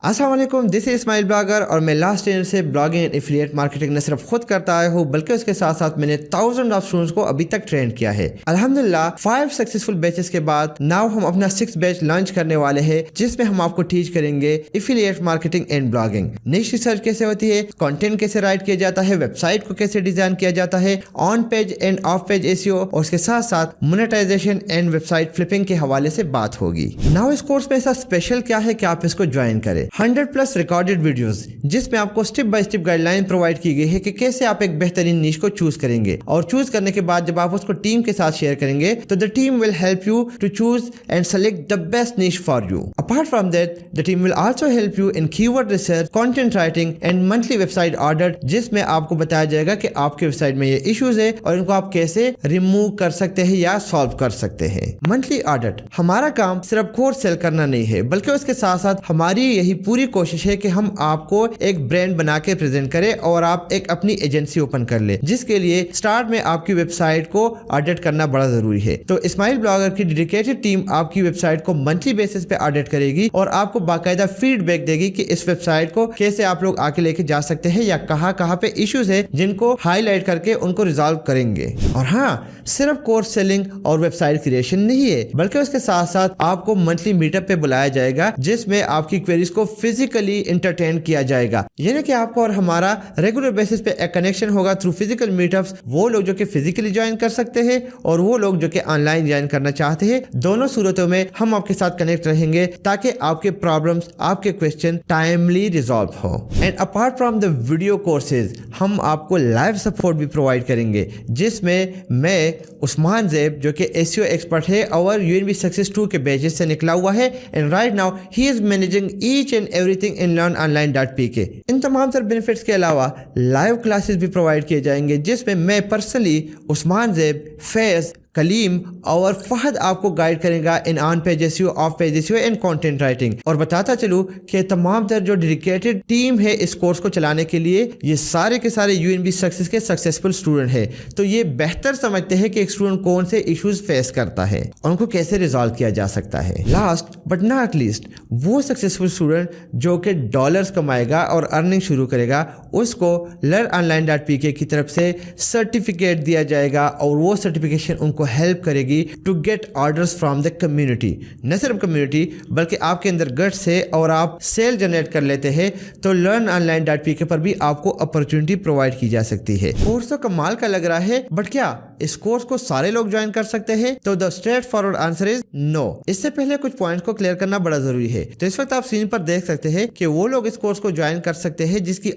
अस्सलाम वालेकुम, this is Ismail blogger और मैं लास्ट ईयर से ब्लॉगिंग एंड एफिलिएट मार्केटिंग न सिर्फ खुद करता आया हूँ बल्कि उसके साथ साथ मैंने थाउजेंड ऑफ स्टूडेंट्स को अभी तक ट्रेन किया है। अल्हम्दुलिल्लाह 5 सक्सेसफुल बैचेस के बाद नाउ हम अपना 6th बैच लॉन्च करने वाले हैं जिसमें हम आपको टीच करेंगे एफिलिएट मार्केटिंग एंड ब्लॉगिंग, निश रिसर्च कैसे होती है, कंटेंट कैसे राइट किया जाता है, वेबसाइट को कैसे डिजाइन किया जाता है, on page end of page SEO और उसके साथ साथ मोनेटाइजेशन एंड वेबसाइट फ्लिपिंग के हवाले से बात होगी। नाउ इस कोर्स में ऐसा स्पेशल क्या है कि आप इसको ज्वाइन करें। 100+ रिकॉर्डेड वीडियोस जिसमें आपको step by step guideline provide की गई है कि कैसे आप एक बेहतरीन निश को चूज करेंगे और चूज करने के बाद जब आप उसको टीम के साथ शेयर करेंगे तो the team will help you to choose and select the best niche for you. Apart from that the team will also help you in keyword research, content writing and monthly website audit जिसमें आपको बताया जाएगा कि आपके website में ये issues है और इनको आप कैसे रिमूव कर सकते हैं या सॉल्व कर सकते हैं। मंथली ऑडिट, हमारा काम सिर्फ कोर्स सेल करना नहीं है बल्कि उसके साथ साथ हमारी यही पूरी कोशिश है कि हम आपको एक ब्रांड बना के प्रेजेंट करें और आप एक अपनी एजेंसी ओपन कर ले, जिसके लिए स्टार्ट में आपकी वेबसाइट को ऑडिट करना बड़ा जरूरी है। तो इस्माइल ब्लॉगर की डेडिकेटेड टीम आपकी वेबसाइट को मंथली बेसिस पे ऑडिट करेगी और आपको बाकायदा फीडबैक देगी कि इस वेबसाइट को कैसे आप लोग आके लेके जा सकते हैं या कहाँ पे इश्यूज है जिनको हाईलाइट करके उनको रिजॉल्व करेंगे। और हाँ, सिर्फ कोर्स सेलिंग और वेबसाइट क्रिएशन नहीं है बल्कि उसके साथ साथ आपको मंथली मीटअप पे बुलाया जाएगा जिसमें आपकी क्वेरीज को फिजिकली इंटरटेन किया जाएगा, यानी कि आपको और हमारा रेगुलर बेसिस पे एक कनेक्शन होगा थ्रू फिजिकल मीटअप्स। वो लोग जो कि फिजिकली ज्वाइन कर सकते हैं और वो लोग जो कि ऑनलाइन ज्वाइन करना चाहते हैं, दोनों सूरतों में हम आपके साथ कनेक्ट रहेंगे ताकि आपके प्रॉब्लम्स, आपके क्वेश्चन टाइमली रिजॉल्व हो। And apart from the video courses हम आपको लाइव सपोर्ट भी प्रोवाइड करेंगे जिसमें मैं उस्मान ज़ैब जो कि एसईओ एक्सपर्ट है और यूएनबी सक्सेस 2 के बैचेस से निकला हुआ है and right now he is managing each and everything in learnonline.pk। इन तमाम तर बेनिफिट्स के अलावा लाइव क्लासेस भी प्रोवाइड किए जाएंगे जिसमें मैं पर्सनली उस्मान ज़ैब, फैज़, कलीम और फहद आपको गाइड करेगा in on page SEO, of page SEO and content writing. और बताता चलूं कि तमाम तर जो डेडिकेटेड टीम है इस कोर्स को चलाने के लिए ये सारे के सारे यूएनबी सक्सेस के सक्सेसफुल स्टूडेंट है, तो ये बेहतर समझते हैं कि एक स्टूडेंट कौन से इश्यूज फेस करता है और उनको कैसे रिजॉल्व किया जा सकता है। लास्ट बट नॉट लीस्ट, वो सक्सेसफुल स्टूडेंट जो कि डॉलर्स कमाएगा और अर्निंग शुरू करेगा उसको learnonline.pk की तरफ से सर्टिफिकेट दिया जाएगा और वो सर्टिफिकेशन उनको हेल्प करेगी to get orders from the community. न सिर्फ कम्युनिटी बल्कि आपके अंदर गट्स है और आप सेल जनरेट कर लेते हैं तो learnonline.pk पर भी आपको अपॉर्चुनिटी प्रोवाइड की जा सकती है। कोर्स तो कमाल का लग रहा है बट क्या इस कोर्स को सारे लोग ज्वाइन कर सकते हैं? तो the straightforward answer is no. इससे पहले कुछ पॉइंट्स को क्लियर करना बड़ा जरूरी है। तो इस वक्त आप स्क्रीन पर देख सकते हैं कि वो लोग इस कोर्स को ज्वाइन कर सकते हैं जिनकी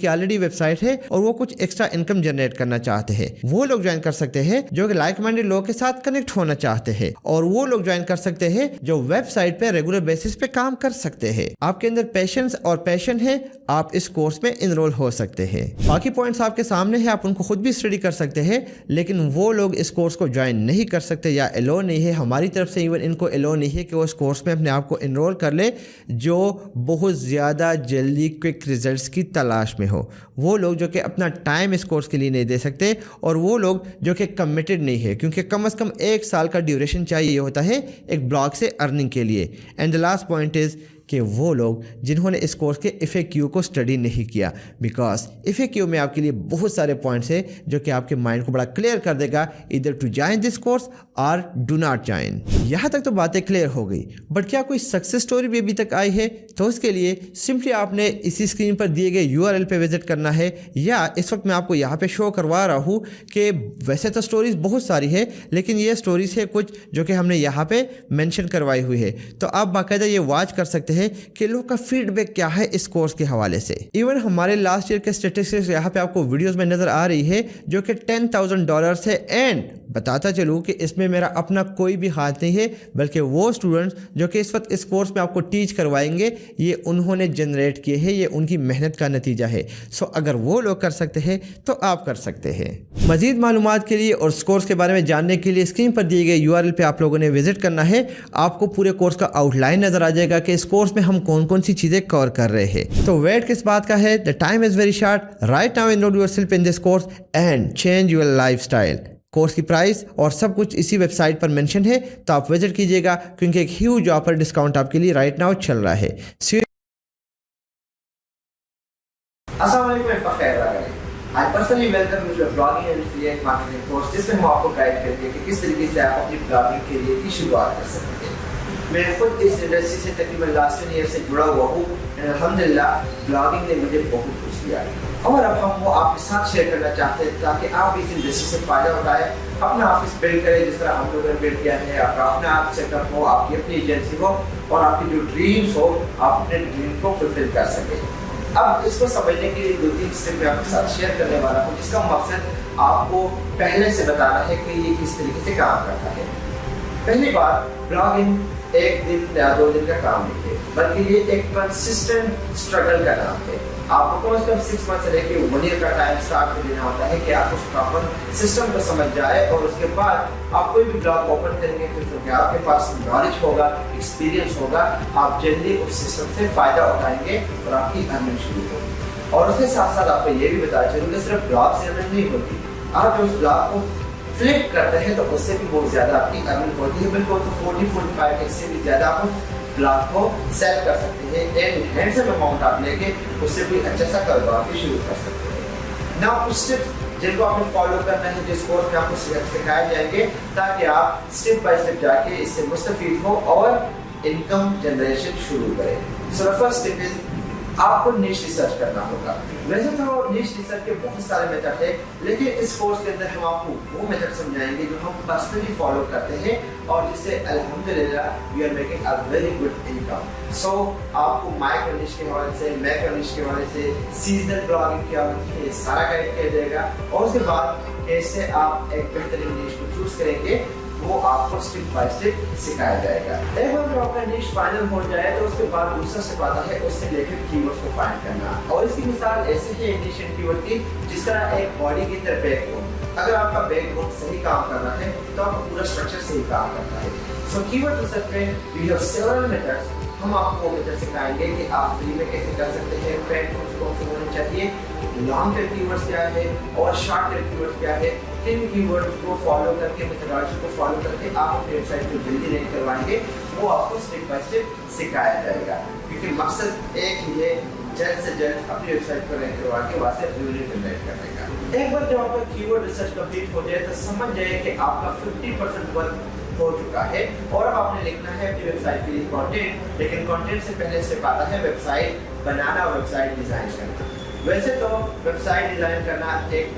ऑलरेडी वेबसाइट है और वो कुछ एक्स्ट्रा इनकम जनरेट करना चाहते हैं। वो लोग ज्वाइन कर सकते हैं जो कि लाइक माइंडेड लोगों के साथ कनेक्ट होना चाहते हैं और वो लोग ज्वाइन कर सकते हैं जो वेबसाइट पे रेगुलर बेसिस पे काम कर सकते हैं। आपके अंदर पेशेंस और पैशन है, आप इस कोर्स में इनरोल हो सकते हैं। बाकी पॉइंट्स आपके सामने है, आप उनको खुद भी स्टडी कर सकते हैं, लेकिन वो लोग इस कोर्स को ज्वाइन नहीं कर सकते या एलो नहीं है, हमारी तरफ से इवन इनको एलो नहीं है कि वो इस कोर्स में अपने आप को इनरोल कर ले जो बहुत ज़्यादा जल्दी क्विक रिजल्ट्स की तलाश में हो। वो लोग जो कि अपना टाइम इस कोर्स के लिए नहीं दे सकते और वो लोग जो कि कमिटेड नहीं है क्योंकि कम से कम 1 साल का ड्यूरेशन चाहिए होता है एक ब्लॉग से अर्निंग के लिए। And the last point is कि वो लोग जिन्होंने इस कोर्स के FAQ को स्टडी नहीं किया, बिकॉज FAQ में आपके लिए बहुत सारे पॉइंट्स है जो कि आपके माइंड को बड़ा क्लियर कर देगा इधर टू ज्वाइन दिस कोर्स और डू नॉट ज्वाइन। यहाँ तक तो बातें क्लियर हो गई बट क्या कोई सक्सेस स्टोरी भी अभी तक आई है? तो उसके लिए सिंपली आपने इसी स्क्रीन पर दिए गए URL पे विजिट करना है या इस वक्त मैं आपको यहाँ पे शो करवा रहा हूँ कि वैसे तो स्टोरीज बहुत सारी है लेकिन ये स्टोरीज है कुछ जो कि हमने यहाँ पे मेंशन करवाई हुई है, तो आप बाकायदा ये वॉच कर सकते हैं कि लोगों का फीडबैक क्या है इस कोर्स के हवाले से। इवन हमारे लास्ट ईयर के स्टेटिस्टिक्स यहाँ पे आपको वीडियोस में नजर आ रही है जो कि $10,000 है। एंड बताता चलूँ कि इसमें मेरा अपना कोई भी हाथ नहीं है बल्कि वो स्टूडेंट्स जो कि इस वक्त इस कोर्स में आपको टीच करवाएंगे ये उन्होंने जनरेट किए हैं, ये उनकी मेहनत का नतीजा है। सो अगर वो लोग कर सकते हैं तो आप कर सकते हैं। मजीद मालूमात के लिए और इस कोर्स के बारे में जानने के लिए स्क्रीन पर दिए गए URL पे आप लोगों ने विजिट करना है। आपको पूरे कोर्स का आउटलाइन नजर आ जाएगा कि इस कोर्स में हम कौन कौन सी चीजें कवर कर रहे हैं। तो वेट किस बात का है? The time is very short. Right now enrol yourself in this course and change your lifestyle. Course की प्राइस और सब कुछ इसी वेबसाइट पर मेंशन है, तो आप विजिट कीजिएगा क्योंकि एक ह्यूज ऑफर डिस्काउंट आपके लिए राइट नाउ चल रहा है। अस्सलाम वालेकुम, मैं बखैर रहा। I personally welcome you to a blogging and affiliate marketing course जिसमें हम आपको गाइड करेंगे कि किस तरीके से आप अपनी ब्लॉगिंग करियर की शुरुआत कर सकते हैं। मैं खुद इस इंडस्ट्री से तकरीबन लास्ट 10 ईयर से जुड़ा हुआ हूँ। अल्हम्दुलिल्लाह ब्लॉगिंग ने मुझे बहुत कुछ दिया और अब हम वो आपके साथ शेयर करना चाहते हैं ताकि आप इस इंडस्ट्री से फ़ायदा उठाएं, अपना ऑफिस बिल्ड करें जिस तरह हम लोगों ने बिल्ड किया है, आपका अपना आप सेटअप हो, आपकी अपनी एजेंसी हो और आपकी जो ड्रीम्स हो आप अपने ड्रीम को फुलफिल कर सकें। अब इसको समझने के लिए 2-3 स्टेप मैं आपके साथ शेयर करने वाला हूँ जिसका मकसद आपको पहले से बताना है कि ये किस तरीके से काम करता है। पहली बात, ब्लॉगिंग एक दिन या 2 दिन का काम नहीं है बल्कि ये एक कंसिस्टेंट स्ट्रगल का नाम है। आपको कम से कम 6 मंथ से लेकर 1 ईयर का टाइम स्टार्ट कर देना होता है कि आप उस प्रॉपर सिस्टम को समझ जाए और उसके बाद आप कोई भी ब्लॉग ओपन करेंगे तो क्योंकि आपके पास नॉलेज होगा, एक्सपीरियंस होगा, आप जल्दी उस सिस्टम से फ़ायदा उठाएंगे और आपकी अर्निंग शुरू होगी। और उसके साथ साथ आपको ये भी बताना चाहिए कि सिर्फ ब्लॉग से अर्निंग नहीं होती, आप जब उस ब्लॉग को फ्लिप करते हैं तो उससे भी बहुत ज़्यादा आपकी अर्निंग होती है। बिल्कुल तो 40-45 से भी ज़्यादा आप ब्लॉग को सेल कर सकते हैं। एंड हैंडसम अमाउंट आप लेके उससे भी अच्छा सा कारोबार भी शुरू कर सकते हैं। ना कुछ स्टेप्स जिनको आपको फॉलो करना है जिस कोर्स में आपको सिखाए जाएंगे ताकि आप स्टेप बाय स्टेप जाके इससे मुस्तफीद हो और इनकम जनरेशन शुरू करें। So the first step is आपको निश रिसर्च करना होगा। वैसे तो निश रिसर्च के बहुत सारे मेथड है लेकिन इस कोर्स के अंदर हम आपको वो मेथड समझाएंगे जो हम पर्सनली फॉलो करते हैं और जिससे अल्हम्दुलिल्लाह we are making a very good income. So आपको माइक्रो निश के हवाले से, मैक्रो निश के हवाले से, सीजनल ब्लॉगिंग क्या होती है, सारा गाइड किया जाएगा और उसके बाद कैसे आप एक बेहतरीन निश को चूज करेंगे वो आपको स्टेप बाय स्टेप सिखाया जाएगा। एक बार जब आपका निश फाइनल हो जाए तो उसके बाद दूसरा स्टेप आता है उससे रिलेटेड कीवर्ड्स को फाइंड करना और इसकी मिसाल ऐसे है निश कीवर्ड की जिस तरह एक बॉडी की तरह बैकबोन। अगर आपका बैकबोन सही काम कर रहा है तो आपका पूरा स्ट्रक्चर सही काम करता है। सो कीवर्ड रिसर्च में वी हैव सेवरल मेथड्स। हम आपको मेथड सिखाएंगे कि आप फ्री में कैसे कर सकते हैं, प्लेटफॉर्म्स कौन से होने चाहिए, लॉन्ग टर्म कीवर्ड्स क्या है और शॉर्ट टर्म कीवर्ड्स क्या है, किन कीवर्ड्स को फॉलो करके, मेथडोलॉजी को फॉलो करके आप अपनी वेबसाइट को जल्दी रैंक करवाएंगे वो आपको स्टेप बाय स्टेप सिखाया जाएगा। क्योंकि मकसद एक ही है, जल्द से जल्द अपनी वेबसाइट को रैंक करवा के वहाँ से रेवेन्यू जनरेट करने का। एक बार जब आपका कीवर्ड रिसर्च कंप्लीट हो जाए तो समझ जाए कि आपका 50% वर्क हो चुका है और अब आपने लिखना है अपनी वेबसाइट के लिए कंटेंट। लेकिन कंटेंट से पहले स्टेप आता है वेबसाइट बनाना, वेबसाइट डिजाइन करना। वैसे तो वेबसाइट डिजाइन करना एक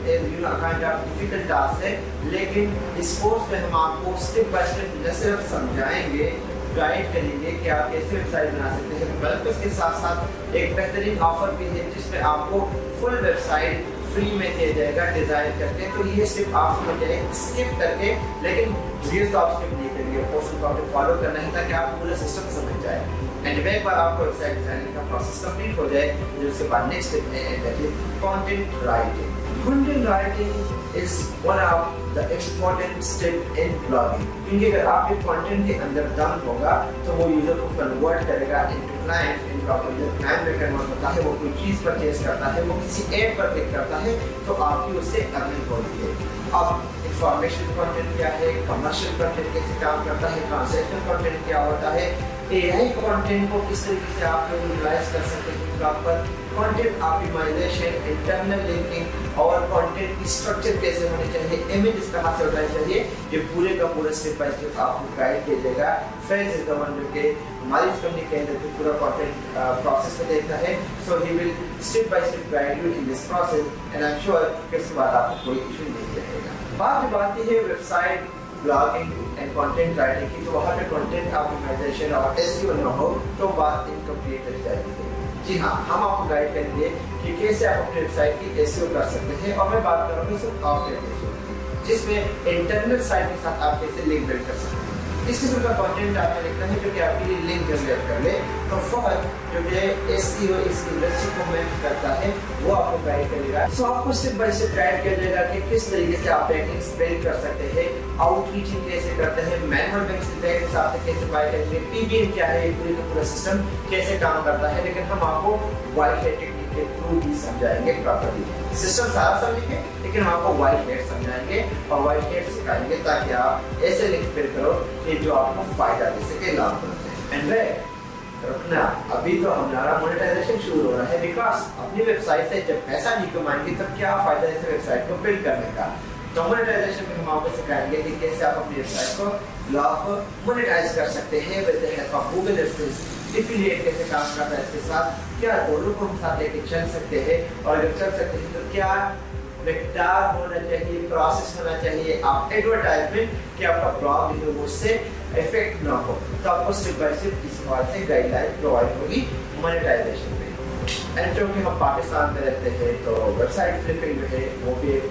काइंड ऑफ डिफिकल्ट टास्क है लेकिन इस कोर्स में हम आपको स्टेप बाय स्टेप न सिर्फ समझाएंगे, गाइड करेंगे कि आप कैसे वेबसाइट बना सकते हैं बल्कि उसके साथ साथ एक बेहतरीन ऑफर भी है जिसमें आपको फुल वेबसाइट फ्री में दिया जाएगा डिजाइन करके। तो ये स्टेप आप समझ जाए स्किप करके, लेकिन ये तो आप स्किप नहीं करेंगे, कोर्स को आपको फॉलो करना है ताकि आप पूरा सिस्टम समझ जाए। एंड एक बार आपको वेबसाइट डिजाइनिंग का प्रोसेस कंप्लीट हो जाए तो उसके बाद नेक्स्ट स्टेप है that is content writing. Content writing is one of the important step in blogging क्योंकि अगर आपके कंटेंट के अंदर दम होगा तो वो यूजर को कन्वर्ट करेगा इनटू क्लाइंट। इनका क्लाइंट में कन्वर्ट होता है, वो कोई चीज़ परचेज करता है, वो किसी ऐड पर क्लिक करता है तो आपकी उससे अर्निंग होती है। अब इंफॉर्मेशन कंटेंट क्या है, कमर्शियल कंटेंट कैसे काम करता है, ट्रांसैक्शनल कंटेंट क्या होता है, एआई कंटेंट को किस तरीके से आप लोग यूटिलाइज कर सकते हैं proper content optimisation, internal linking और कंटेंट की स्ट्रक्चर कैसे होनी चाहिए, इमेजेस कहाँ से उठानी चाहिए, ये पूरे का पूरा स्टेप बाय स्टेप आपको गाइड किया जाएगा। फेज इज द वन जो कि हमारी कंपनी के अंदर पूरा कंटेंट प्रोसेस में देखता है। So he will step by step guide you in this process and I am sure कि इसके बाद आपको कोई इशू नहीं रहेगा। बात जो आती है website blogging and content writing की, तो वहाँ पे कंटेंट ऑप्टिमाइजेशन और एसईओ न हो तो बात इनकम्प्लीट रह जाती है। जी हाँ, हम आपको गाइड करेंगे कि कैसे आप अपनी वेबसाइट की एसईओ कर सकते हैं और मैं बात करूँगा सिर्फ ऑफलाइन एसईओ की जिसमें इंटरनेट साइट के साथ आप कैसे लिंक बिल्ड कर सकते हैं। इस किस्म का कंटेंट आपने लिखना है जो कि आपके लिए लिंक जनरेट कर ले तो फर्स्ट जो कि एसईओ इस इंडस्ट्री को मैनेज करता है वो आपको गाइड करेगा। सो आपको स्टेप बाय स्टेप गाइड किया जाएगा कि किस तरीके से आप बैकलिंक्स बिल्ड कर सकते हैं, आउटरीचिंग कैसे करते हैं, मैनुअल बैकलिंक्स के हिसाब से कैसे बाय करेंगे, पीबीएम क्या है, पूरी का पूरा सिस्टम कैसे काम करता है। लेकिन हम आपको वाइट हैट टेक्निक के थ्रू ही समझाएंगे प्रॉपर्ली। सिस्टम सारा समझेंगे लेकिन हम आपको वाइट हैट समझाएंगे और वाइट हैट सिखाएंगे ताकि आप ऐसे लिंक बिल्ड करो कि जो आपको फायदा दे सके, लाभ करते हैं। एंड रुकना, अभी तो हमारा मोनेटाइजेशन शुरू हो रहा है, बिकॉज अपनी वेबसाइट से जब पैसा नहीं कमाएंगे तब क्या फायदा इस वेबसाइट को बिल्ड करने का। तो मोनेटाइजेशन में हम आपको सिखाएंगे कि कैसे आप अपनी वेबसाइट को ब्लॉग मोनेटाइज कर सकते हैं with the help of Google AdSense. Affiliate कैसे काम करता है, इसके साथ क्या दोनों को हम साथ लेके चल सकते हैं, और अगर चल सकते हैं तो क्या मिकदार होना चाहिए, प्रोसेस होना चाहिए आप एडवर्टाइजमेंट कि आपका ब्लॉग जो है उससे इफेक्ट ना हो। तो आपको स्टेप बाय स्टेप इस बात से गाइडलाइन प्रोवाइड होगी मोनेटाइजेशन में। एंड क्योंकि हम पाकिस्तान में रहते हैं तो वेबसाइट फ्लिपिंग जो है वो भी एक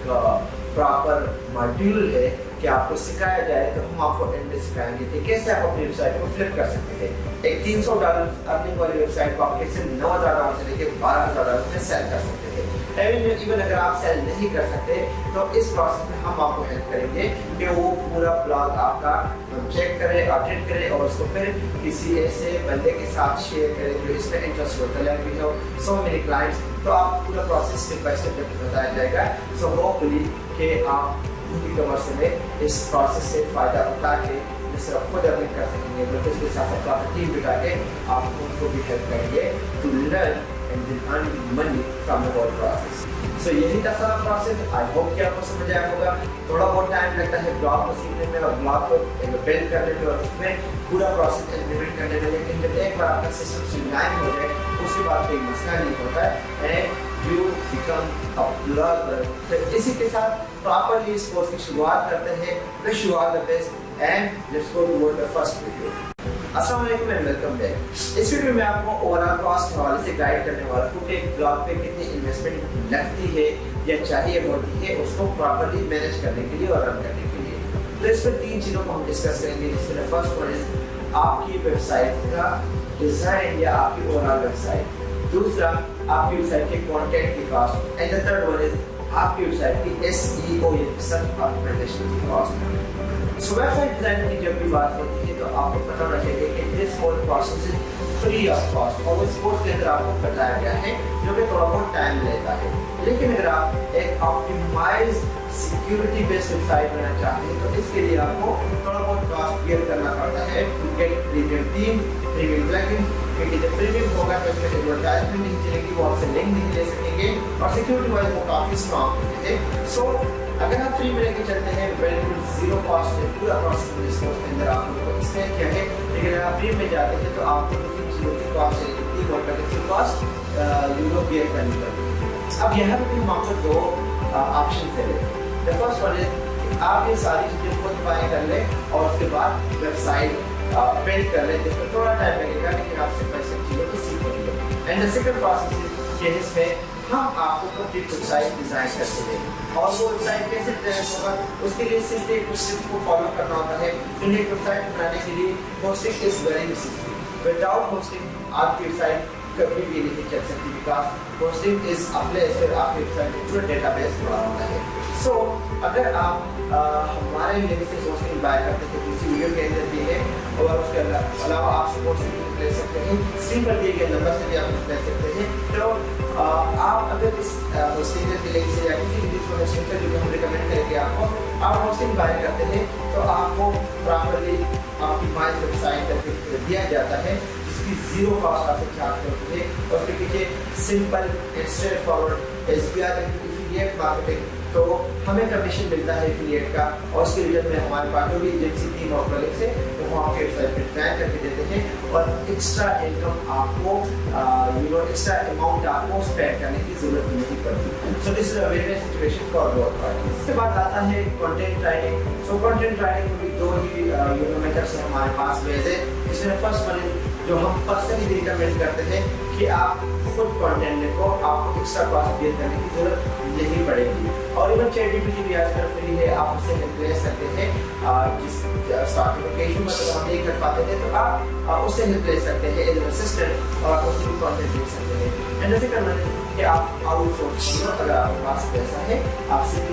प्रॉपर मॉड्यूल है कि आपको सिखाया जाए, तो हम आपको एंड में सिखाएंगे कि कैसे आप अपनी वेबसाइट को फ्लिप कर सकते हैं। एक $300 अर्निंग वाली वेबसाइट को आप कैसे $9,000 से लेकर $12,000 में सेल कर सकते हैं। इवन अगर आप सेल नहीं कर सकते तो इस प्रोसेस में हम आपको हेल्प करेंगे कि वो पूरा ब्लॉग आपका चेक करें, ऑडिट करें और उसको फिर किसी ऐसे बंदे के साथ शेयर करें जो इसमें इंटरेस्ट होता है, we have so many clients. तो आप पूरा प्रोसेस स्टेप बाय स्टेप बताया जाएगा। सो होपफुली कि आप उनकी कमर्स में इस प्रोसेस से फ़ायदा उठा के न सिर्फ खुद अर्निंग कर सकेंगे बल्कि उसके साथ साथ आप टीम बिठा के आप उनको भी हेल्प करेंगे to learn and then earn money from the whole process. So यही था सारा प्रोसेस। आई होप कि आपको समझ आया होगा। थोड़ा बहुत टाइम लगता है ब्लॉग को सीखने में और ब्लॉग को बिल्ड करने में और उसमें पूरा प्रोसेस इम्प्लीमेंट करने में, लेकिन जब एक बार आपका सिस्टम स्ट्रीमलाइन हो जाए उसके बाद कोई मसला नहीं होता है and you become a blogger. तो इसी के साथ प्रॉपर्ली इस कोर्स की शुरुआत करते हैं। Wish you all the best and let's go toward the first video. अस्सलाम वालेकुम एंड वेलकम बैक। इस वीडियो में आपको ओवरऑल कॉस्ट के हवाले से गाइड करने वाला हूँ कि एक ब्लॉग पे कितनी इन्वेस्टमेंट लगती है या चाहिए होती है उसको प्रॉपर्ली मैनेज करने के लिए और रन करने के लिए। तो इसमें 3 चीज़ों को हम डिस्कस करेंगे, जिसमें फर्स्ट वन इज आपकी वेबसाइट का डिज़ाइन या आपकी ओवरऑल वेबसाइट, दूसरा आपकी वेबसाइट के कंटेंट की cost and the third one is आपकी वेबसाइट की SEO या सर्च ऑप्टिमाइजेशन की कॉस्ट। सो वेबसाइट डिजाइन की जब भी बात होती है तो आपको पता होना चाहिए कि this whole process is free of cost, और इस कोर्स के अंदर आपको बताया गया है जो कि थोड़ा बहुत टाइम लेता है। लेकिन अगर आप एक ऑप्टिमाइज सिक्योरिटी बेस्ड वेबसाइट बनाना चाहते हैं तो इसके लिए आपको थोड़ा बहुत कॉस्ट बियर करना पड़ता है to get premium theme, premium plugin, क्योंकि जब प्रीमियम होगा तो इसमें एडवर्टाइजमेंट नहीं चलेगी, वो आपसे लिंक नहीं ले सकेंगे और सिक्योरिटी वाइज वो काफ़ी स्ट्रॉन्ग होते हैं। सो अगर आप फ्री में लेके चलते हैं बिल्कुल जीरो कॉस्ट है पूरा प्रोसेस इस कोर्स के अंदर आप लोगों को इसमें क्या है, लेकिन अगर आप फ्री में जाते हैं तो आपको चीज़ों की कॉस्ट है कितनी और पैकेज कॉस्ट यूरो बियर करनी पड़ती। अब यहाँ पे हम आपको 2 ऑप्शन दे रहे हैं। द फर्स्ट वन इज आप ये सारी चीज़ें खुद बाय कर लें और उसके बाद वेबसाइट बिल्ड कर लें, जिसमें थोड़ा टाइम लगेगा लेकिन आप सिर्फ ऐसी चीज़ों को सीख लेंगे। And the second process is इसमें हम आपको कंप्लीट वेबसाइट डिज़ाइन करके देंगे और वो वेबसाइट कैसे डिज़ाइन होगा उसके लिए सिर्फ एक स्टेप को फॉलो करना होता है। तो एक वेबसाइट बनाने के लिए hosting is very necessary. Without hosting आपकी वेबसाइट कभी भी नहीं चल सकती, because hosting is a place where आपकी वेबसाइट में पूरा डेटाबेस बना होता है। सो अगर आप हमारे लिंक से होस्टिंग बाय करते हैं तो इसी वीडियो के अंदर भी है, और उसके अलावा आप सपोर्ट से ले सकते हैं, स्क्रीन पर दिए गए नंबर से भी आप ले सकते हैं। तो आप अगर इस होस्टिंग के लिंक से या किसी भी होस्टिंग का जो हम रिकमेंड करेंगे आपको, आप होस्टिंग बाय करते हैं तो आपको प्रॉपर्ली आपकी माई वेबसाइट करके दिया जाता है जिसकी जीरो कॉस्ट आपसे चार्ज होती है, और उसके पीछे simple and straight forward SBR affiliate marketing, तो हमें कमीशन मिलता है एफिलिएट का, और उसके रिटर्न में हमारे पास जो भी एजेंसी टीम ऑफ कलीग से तो हम आपके वेबसाइट पर ट्राई करके देते हैं और एक्स्ट्रा इनकम आपको एक्स्ट्रा अमाउंट आपको स्पेंड करने की जरूरत नहीं पड़ती। So this is a very nice situation for both parties. इसके बाद आता है content writing. So content writing में भी 2 ही मेथड्स हैं हमारे पास वैसे। इसमें फर्स्ट वन जो हम पर्सनली रिकमेंड करते हैं कि आप खुद कंटेंट लिखो, आपको एक्स्ट्रा कॉस्ट बियर करने की जरूरत नहीं पड़ेगी। और इवन ChatGPT भी आजकल फ्री है, आप उससे हेल्प ले सकते हैं। जिस स्टार्टिंग लोकेशन मतलब हम नहीं कर पाते थे तो आप उससे हेल्प ले सकते हैं एज एन असिस्टेंट, और आप उससे भी कंटेंट लिख सकते हैं। एंड जैसे करना है कि आप आउटसोर्स करो, अगर आपके पास पैसा है आप सिर्फ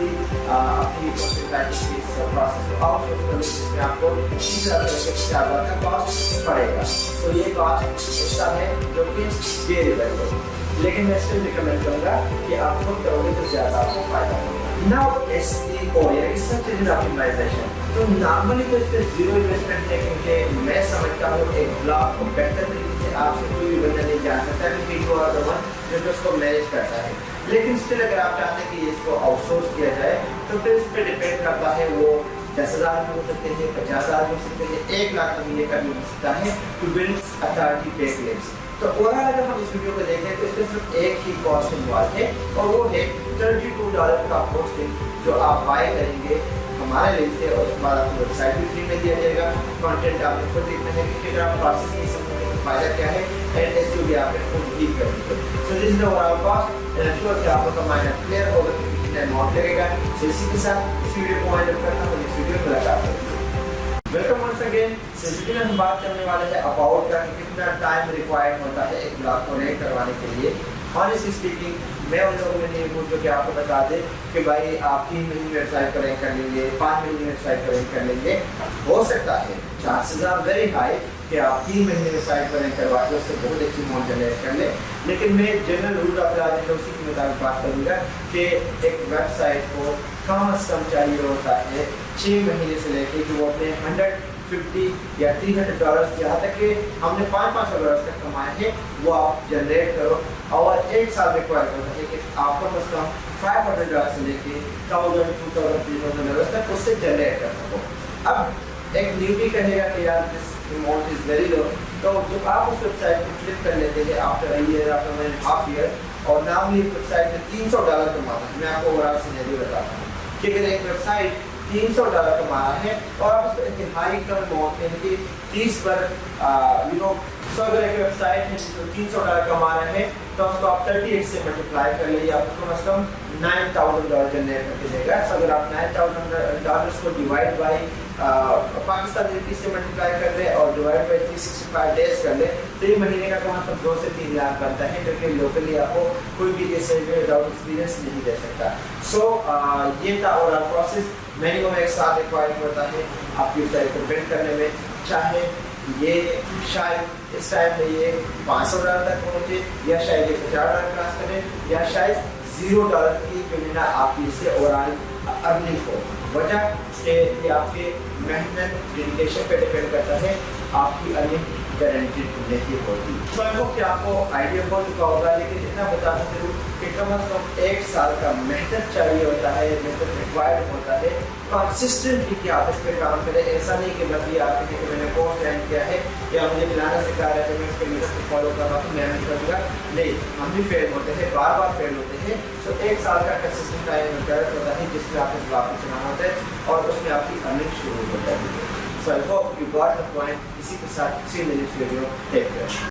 अपनी कंटेंट राइटिंग की प्रोसेस को आउटसोर्स कर लें, जिसमें आपको 30,000 का कॉस्ट पड़ेगा। तो ये कॉस्ट ऐसा है जो कि वेरिएबल है, लेकिन मैं स्टिल रिकमेंड करूँगा कि आप खुद करोगे तो ज़्यादा आपको फायदा होगा। नाउ SEO या सर्च इंजन ऑप्टिमाइजेशन, तो नॉर्मली तो इस पर जीरो इन्वेस्टमेंट है, क्योंकि मैं समझता हूँ एक ब्लॉग को बेहतर तरीके से آپ سے کوئی بھی بندہ نہیں جان سکتا کیونکہ یو آر دا ون جو کہ اس کو مینیج کرتا ہے. لیکن اسٹل اگر آپ چاہتے ہیں کہ اس کو آؤٹ سورس کیا جائے تو پھر اس پہ ڈپینڈ کرتا ہے. وہ 10,000 بھی ہو سکتے ہیں, 50,000 بھی ہو سکتے ہیں, 1 لاکھ مہینے کا بھی ہو سکتا ہے ٹو بلڈ اتھارٹی پے کلیمز. تو اوورآل اگر ہم اس ویڈیو کو دیکھیں تو اس میں صرف ایک ہی کاسٹ انوالو ہے اور وہ ہے $32 کا ہوسٹنگ جو آپ بائی کریں گے ہمارے لنک سے, اور اس کے بعد آپ کو ویب سائٹ بھی فری میں دیا جائے گا. کانٹینٹ آپ نے خود دیکھنا ہے کہ اگر آپ پروسیس نہیں سمجھیں گے فائدہ کیا ہے, اینڈ ایس یو بھی آپ نے خود ہی کرنی ہے. So this is the overall cost and I sure کہ آپ کا مائنڈ کلیئر ہوگا کہ کتنا اماؤنٹ لگے گا. سو اسی کے ساتھ اس ویڈیو کو وائنڈ اپ کرتا ہوں. اس ویڈیو کو ملاقات کرتے ہیں. Welcome once again. سیزن میں ہم بات کرنے والے ہیں اباؤٹ کا کہ کتنا ٹائم ریکوائرڈ ہوتا ہے ایک بلاگ کو ریٹ کروانے کے لیے. Honestly speaking, میں ان لوگوں میں نہیں ہوں جو کہ آپ کو بتا دیں کہ بھائی آپ 3 مہینے ویب سائٹ پر رینک کر لیں گے, 5 مہینے ویب سائٹ پر رینک کر لیں گے. ہو سکتا ہے چانسز آر ویری ہائی کہ آپ 3 مہینے ویب سائٹ پر رینک کروا کے اس سے بہت اچھی اماؤنٹ جنریٹ کر لیں. لیکن میں جنرل رول آپ بتا دیں اسی کے مطابق بات کروں گا کہ ایک ویب سائٹ کو کم از کم چاہیے ہوتا ہے 6 مہینے سے لے کے کہ وہ اپنے $150 یا $300 یہاں تک کہ ہم نے $500 تک کمائے ہیں وہ آپ جنریٹ کرو. اور 1 سال ریکوائر ہوتا ہے کہ آپ کو کم $500 سے لے کے $1,000, $2,000, $3,000 تک اس سے جنریٹ کر سکو. اب ایک نیوبی کہے گا کہ یار this amount is very low, تو جب آپ اس ویب سائٹ کو فلپ کر لیتے ہیں after a year, after 1.5 year, اور نارملی ویب سائٹ میں $300 کماتا ہے. میں آپ کو اوورآل سینیریو بتاتا ہوں کہ اگر ایک ویب سائٹ $300 کما رہا ہے اور آپ اس کو انتہائی کم اماؤنٹ یعنی کہ 30 پر سو اگر ایک ویب سائٹ ہے جس کو $300 کما رہے ہیں تو اس کو آپ 38 سے ملٹیپلائی کر لیجیے, آپ کو کم از کم $9,000 جنریٹ کر کے دے گا. سو اگر آپ $9,000 کو ڈیوائڈ بائی پاکستانی روپیز سے ملٹیپلائی کر لیں اور ڈیوائڈ بائی 365 ڈیز کر لیں تو یہ مہینے کا کم از کم 2 سے 3 لاکھ بنتا ہے, کیونکہ لوکلی آپ کو کوئی بھی اس وداؤٹ ایکسپیرینس نہیں دے سکتا. سو یہ تھا اوورآل پروسیس. منیمم 1 سال ریکوائرڈ ہوتا ہے آپ کی ویب سائٹ کو بلڈ کرنے میں. چاہے یہ شاید اس ٹائم میں یہ $500 تک پہنچے, یا شاید یہ $50 کراس کرے, یا شاید $0 کی مہینہ آپ کی اس سے اوورآل ارننگ ہو. وجہ کہ یہ آپ کے محنت ڈیڈیکیشن پہ ڈپینڈ کرتا ہے, آپ کی ارننگ گارنٹیڈ نہیں ہوتی. تو میں کہ آپ کو آئیڈیا ہو چکا ہوگا, لیکن اتنا بتانا ضرور کہ کم از کم 1 سال کا محنت چاہیے ہوتا ہے, محنت ریکوائرڈ ہوتا ہے. کنسسٹنٹلی کہ آپ اس پہ کام کریں. ایسا نہیں کہ بس یہ آپ کہ میں نے کورس جوائن کیا ہے یا مجھے پلانا سکھا رہا ہے تو میں اس کے میتھڈ کو فالو کر رہا ہوں میں نہیں کروں گا. نہیں, ہم بھی فیل ہوتے ہیں, بار بار فیل ہوتے ہیں. سو 1 سال کا کنسسٹنٹ ٹائم ریکوائرڈ ہوتا ہے جس میں آپ نے بلاگ کو چلانا ہوتا ہے اور اس میں آپ کی ارننگ شروع ہو جاتی ہے. So I hope you got the point. اسی کے ساتھ see you in the next video. Take care.